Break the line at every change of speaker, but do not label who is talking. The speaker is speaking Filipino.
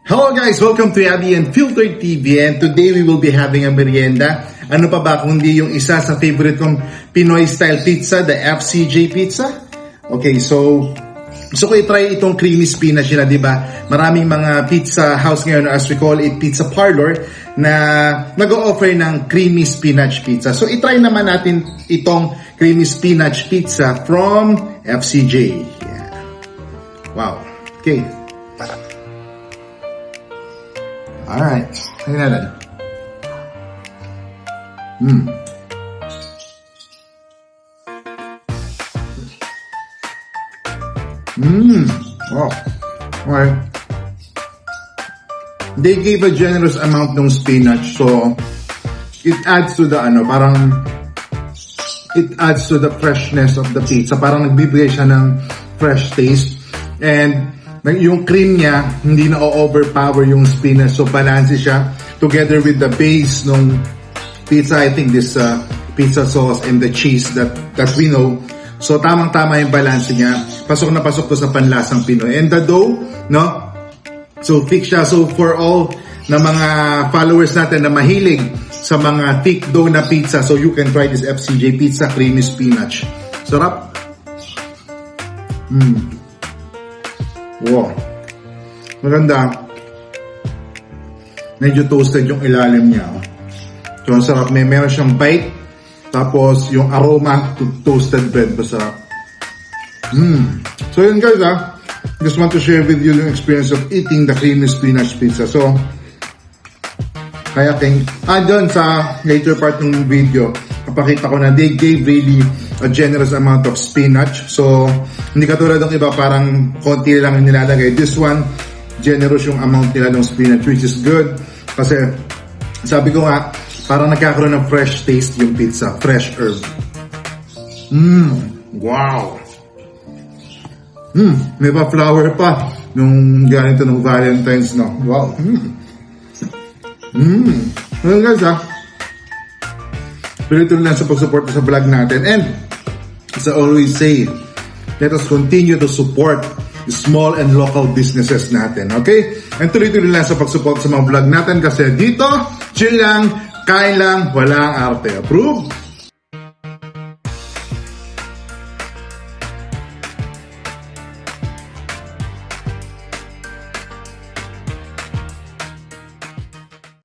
Hello guys! Welcome to Abby and Filtered TV, and today we will be having a merienda. Ano pa ba kundi yung isa sa favorite kong Pinoy style pizza, the FCJ pizza? Okay, so gusto ko i-try itong creamy spinach nila, di ba? Maraming mga pizza house ngayon, as we call it, pizza parlor, na nag-o-offer ng creamy spinach pizza. So i-try naman natin itong creamy spinach pizza from FCJ. Yeah. Wow. Okay. Alright, tingnan natin. Oh, okay. They gave a generous amount ng spinach, so it adds to the it adds to the freshness of the pizza. Parang nagbibigay siya ng fresh taste, and yung cream niya hindi na overpower yung spinach, so balance siya together with the base ng pizza. I think this pizza sauce and the cheese that we know. So tamang-tama yung balance niya. Pasok na pasok to sa panlasang Pinoy. And the dough, no? So thick siya. So for all na mga followers natin na mahilig sa mga thick dough na pizza, so you can try this FCJ pizza creamy spinach. Sarap. Wow. Maganda. Medyo toasted yung ilalim niya. So ang sarap. Meron siyang bite. Tapos yung aroma to toasted bread. Masarap. So yun guys just want to share with you yung experience of eating the creamy spinach pizza. So kaya doon sa later part ng video, kapakita ko na they gave really a generous amount of spinach. So hindi katulad ng iba, parang konti lang yung nilalagay. This one, generous yung amount nila ng spinach, which is good. Kasi sabi ko nga, parang nagkakaroon ng fresh taste yung pizza, fresh herb. Wow. May pa flour pa yung ganito ng Valentine's, no? Wow. Well guys Pilito lang sa pag-support sa vlog natin, and as I always say, let us continue to support small and local businesses natin, okay? And tuloy-tuloy lang sa pag-support sa mga vlog natin, kasi dito, chill lang, kain lang, walang arte. Approve?